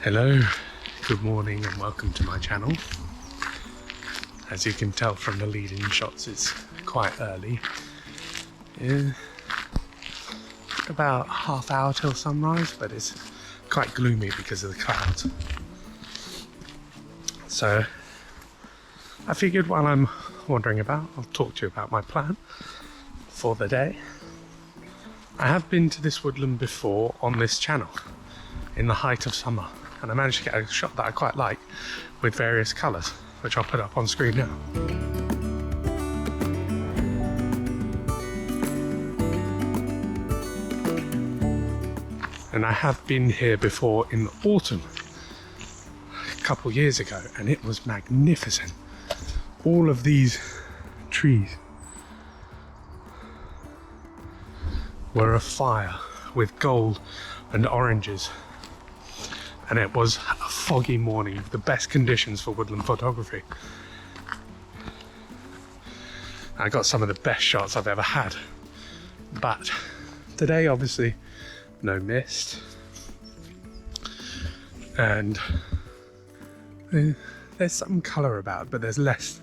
Hello, good morning and welcome to my channel. As you can tell from the lead-in shots, it's quite early. About half hour till sunrise, but it's quite gloomy because of the clouds. So I figured while I'm wandering about, I'll talk to you about my plan for the day. I have been to this woodland before on this channel in the height of summer, and I managed to get a shot that I quite like with various colours, which I'll put up on screen now. And I have been here before in autumn a couple years ago, and it was magnificent. All of these trees were afire with gold and oranges. And it was a foggy morning, the best conditions for woodland photography. I got some of the best shots I've ever had. But today, obviously, no mist. And there's some colour about, but there's less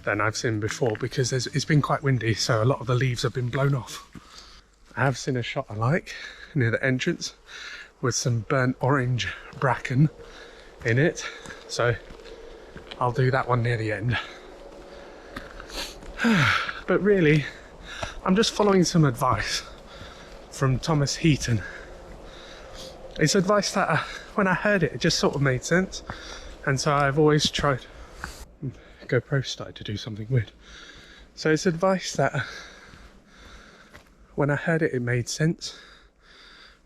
than I've seen before because it's been quite windy, so a lot of the leaves have been blown off. I have seen a shot I like near the entrance with some burnt orange bracken in it, so I'll do that one near the end. But really, I'm just following some advice from Thomas Heaton. It's advice that when I heard it, it just sort of made sense, and so I've always tried. GoPro started to do something weird. So it's advice that when I heard it, it made sense.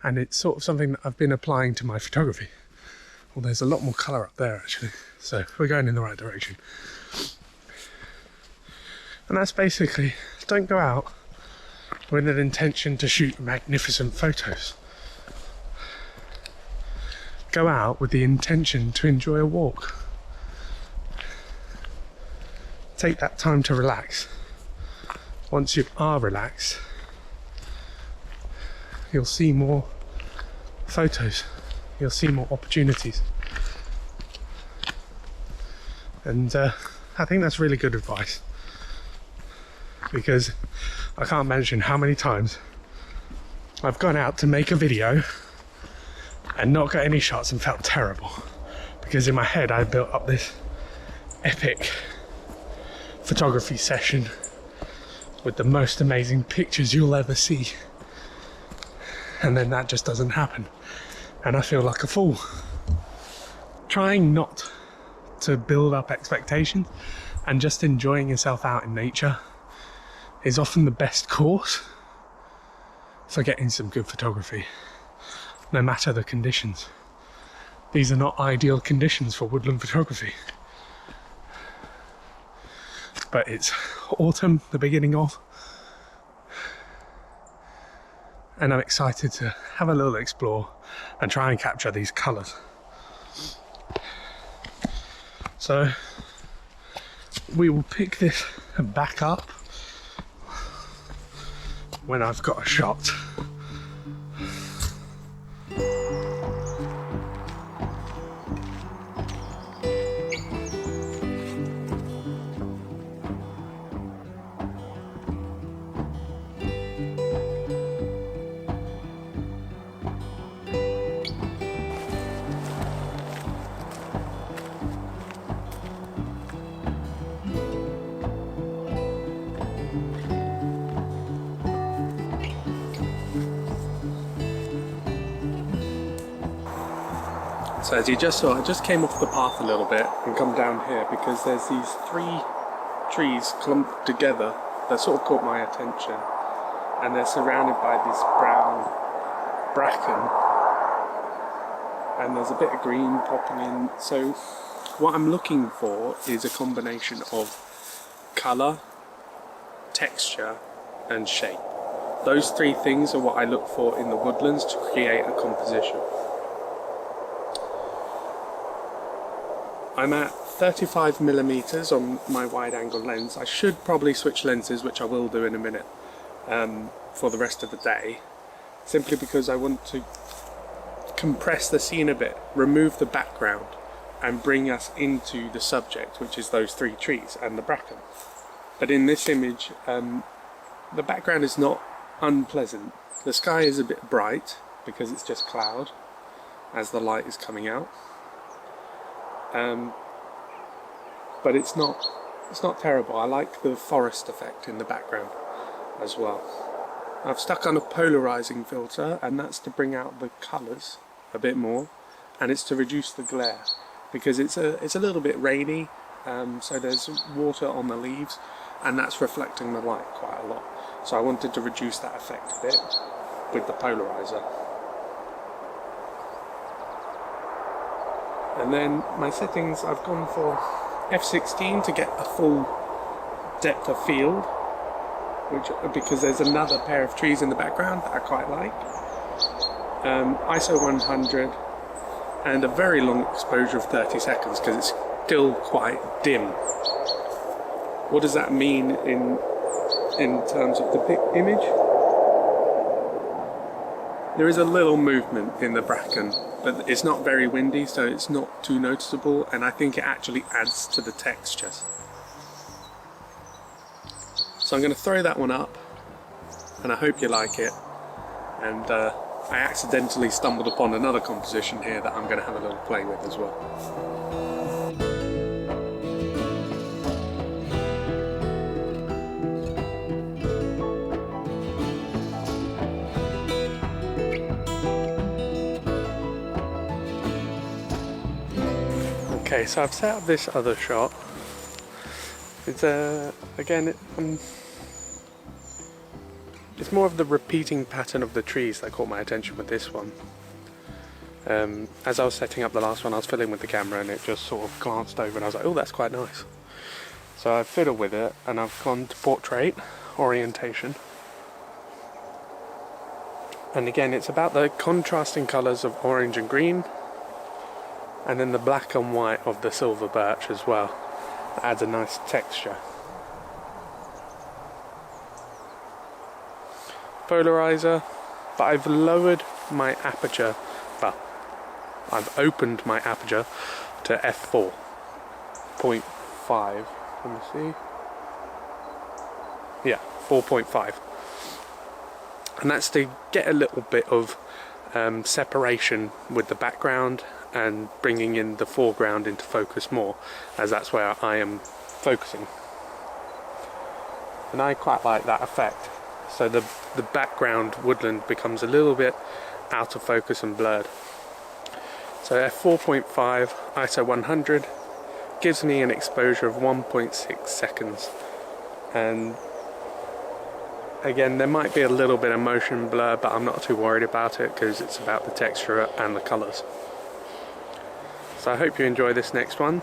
And it's sort of something that I've been applying to my photography. Well, there's a lot more colour up there actually, so we're going in the right direction. And that's basically, don't go out with an intention to shoot magnificent photos. Go out with the intention to enjoy a walk. Take that time to relax. Once you are relaxed, you'll see more photos, you'll see more opportunities, and I think that's really good advice, because I can't mention how many times I've gone out to make a video and not got any shots and felt terrible, because in my head I built up this epic photography session with the most amazing pictures you'll ever see. And then that just doesn't happen, and I feel like a fool. Trying not to build up expectations and just enjoying yourself out in nature is often the best course for getting some good photography, no matter the conditions. These are not ideal conditions for woodland photography, but it's autumn, the beginning of, and I'm excited to have a little explore and try and capture these colours. So we will pick this back up when I've got a shot. So as you just saw, I just came off the path a little bit and come down here because there's these three trees clumped together that sort of caught my attention, and they're surrounded by this brown bracken, and there's a bit of green popping in. So what I'm looking for is a combination of colour, texture and shape. Those three things are what I look for in the woodlands to create a composition. I'm at 35mm on my wide angle lens. I should probably switch lenses, which I will do in a minute, for the rest of the day, simply because I want to compress the scene a bit, remove the background, and bring us into the subject, which is those three trees and the bracken. But in this image, the background is not unpleasant. The sky is a bit bright because it's just cloud as the light is coming out. But it's not terrible. I like the forest effect in the background as well. I've stuck on a polarizing filter, and that's to bring out the colours a bit more, and it's to reduce the glare because it's a little bit rainy, so there's water on the leaves, and that's reflecting the light quite a lot. So I wanted to reduce that effect a bit with the polarizer. And then my settings, I've gone for f16 to get a full depth of field, because there's another pair of trees in the background that I quite like. ISO 100 and a very long exposure of 30 seconds because it's still quite dim. What does that mean in terms of the image? There is a little movement in the bracken, but it's not very windy, so it's not too noticeable, and I think it actually adds to the textures. So I'm going to throw that one up, and I hope you like it. And I accidentally stumbled upon another composition here that I'm going to have a little play with as well. Okay, so I've set up this other shot. It's again, it's more of the repeating pattern of the trees that caught my attention with this one. As I was setting up the last one, I was fiddling with the camera and it just sort of glanced over and I was like, oh, that's quite nice. So I fiddled with it and I've gone to portrait orientation. And again, it's about the contrasting colours of orange and green, and then the black and white of the silver birch as well. That adds a nice texture. Polarizer, but I've lowered my aperture, well, I've opened my aperture to f4.5. Let me see. Yeah, 4.5. And that's to get a little bit of separation with the background and bringing in the foreground into focus more, as that's where I am focusing. And I quite like that effect. So the background woodland becomes a little bit out of focus and blurred. So f4.5 ISO 100 gives me an exposure of 1.6 seconds. And again, there might be a little bit of motion blur, but I'm not too worried about it because it's about the texture and the colours. So I hope you enjoy this next one.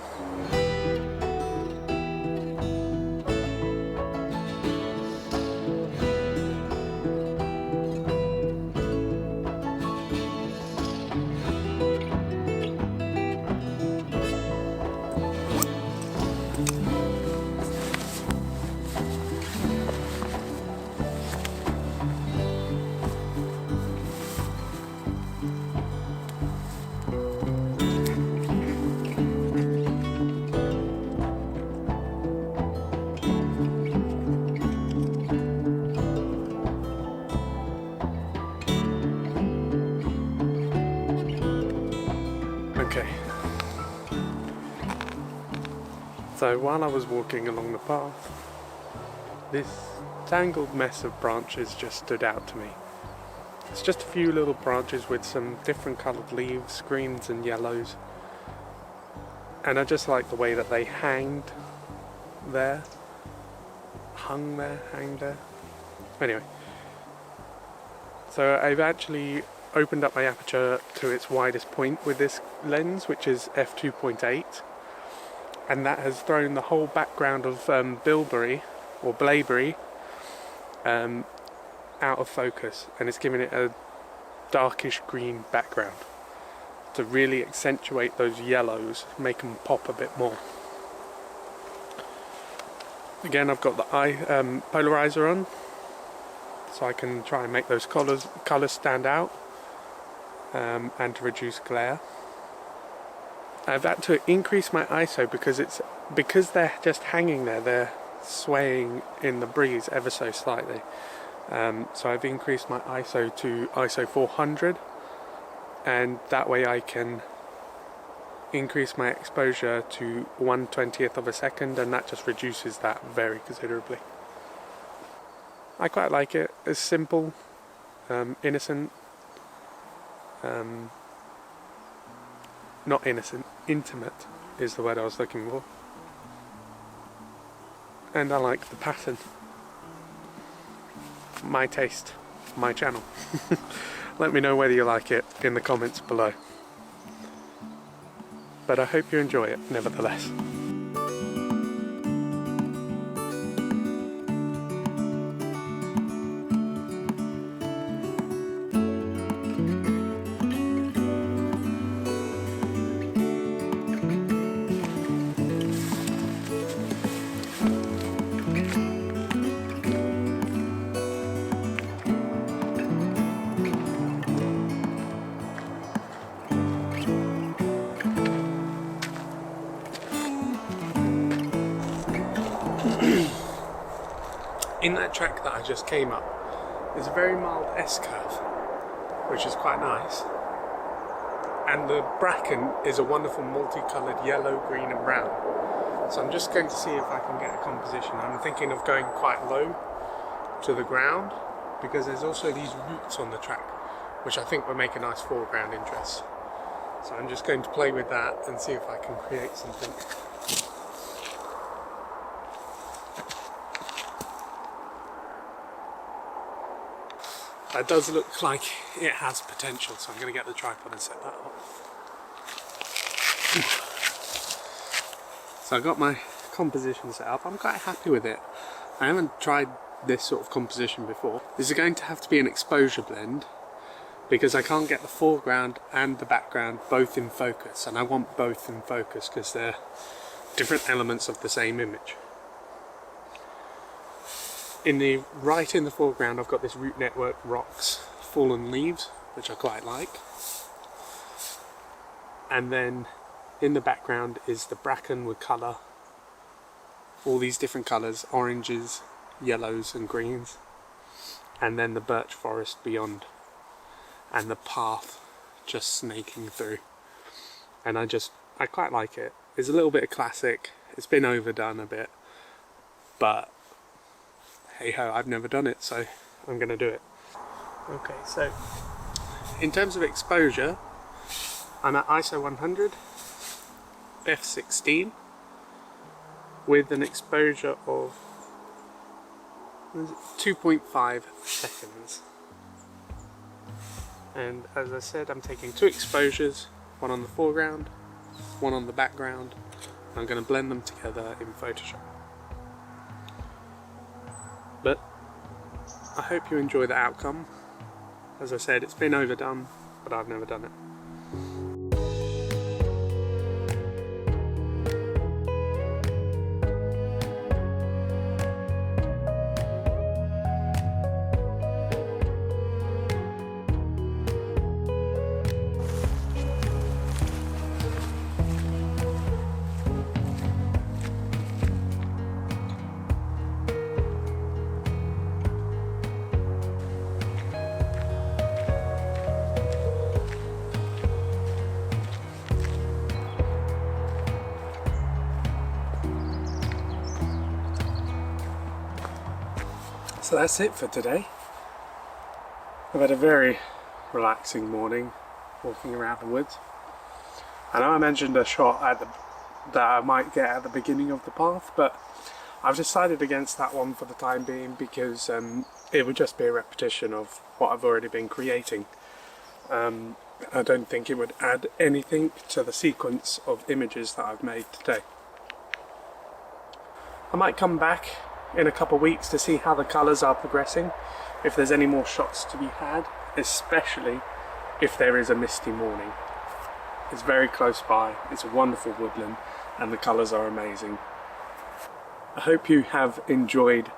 Okay, so while I was walking along the path, this tangled mess of branches just stood out to me. It's just a few little branches with some different coloured leaves, greens and yellows, and I just like the way that they hung there. Anyway, so I've actually opened up my aperture to its widest point with this lens, which is f2.8, and that has thrown the whole background of bilberry or blaeberry out of focus, and it's given it a darkish green background to really accentuate those yellows, make them pop a bit more. Again, I've got the polarizer on, so I can try and make those colours stand out. and to reduce glare. I've had to increase my ISO because they're just hanging there, they're swaying in the breeze ever so slightly. So I've increased my ISO to ISO 400, and that way I can increase my exposure to 1/20th of a second, and that just reduces that very considerably. I quite like it. It's simple, innocent, not innocent, intimate is the word I was looking for. And I like the pattern. My taste, my channel. Let me know whether you like it in the comments below. But I hope you enjoy it nevertheless. In that track that I just came up, there's a very mild S-curve, which is quite nice. And the bracken is a wonderful multicoloured yellow, green and brown. So I'm just going to see if I can get a composition. I'm thinking of going quite low to the ground, because there's also these roots on the track, which I think will make a nice foreground interest. So I'm just going to play with that and see if I can create something. That does look like it has potential, so I'm going to get the tripod and set that up. So I got my composition set up. I'm quite happy with it. I haven't tried this sort of composition before. This is going to have to be an exposure blend, because I can't get the foreground and the background both in focus, and I want both in focus because they're different elements of the same image. Right in the foreground I've got this root network rocks, fallen leaves, which I quite like. And then in the background is the bracken with colour, all these different colours, oranges, yellows and greens. And then the birch forest beyond. And the path just snaking through. And I quite like it. It's a little bit of classic, it's been overdone a bit, but hey ho, I've never done it, so I'm going to do it. Okay, so in terms of exposure, I'm at ISO 100, f16, with an exposure of 2.5 seconds. And as I said, I'm taking two exposures, one on the foreground, one on the background. I'm going to blend them together in Photoshop. But I hope you enjoy the outcome. As I said, it's been overdone, but I've never done it. So that's it for today. I've had a very relaxing morning walking around the woods. I know I mentioned a shot that I might get at the beginning of the path, but I've decided against that one for the time being because it would just be a repetition of what I've already been creating. I don't think it would add anything to the sequence of images that I've made today. I might come back in a couple of weeks to see how the colours are progressing, if there's any more shots to be had, especially if there is a misty morning. It's very close by, it's a wonderful woodland, and the colours are amazing. I hope you have enjoyed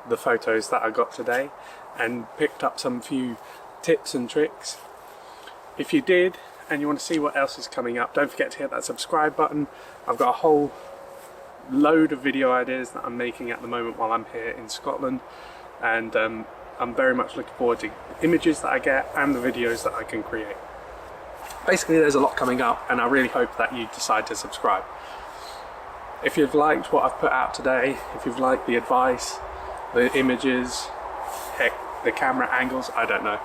the photos that I got today and picked up some few tips and tricks. If you did and you want to see what else is coming up, don't forget to hit that subscribe button. I've got a whole load of video ideas that I'm making at the moment while I'm here in Scotland, and I'm very much looking forward to the images that I get and the videos that I can create. Basically, there's a lot coming up, and I really hope that you decide to subscribe. If you've liked what I've put out today, if you've liked the advice, the images, heck, the camera angles, I don't know.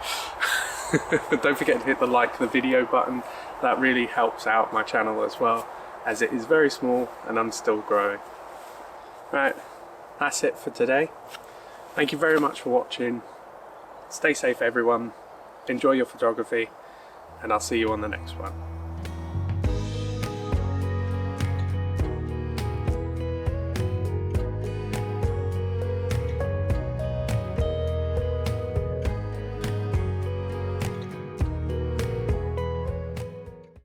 Don't forget to hit the video button. That really helps out my channel as well, as it is very small and I'm still growing. Right, that's it for today. Thank you very much for watching. Stay safe everyone, enjoy your photography, and I'll see you on the next one.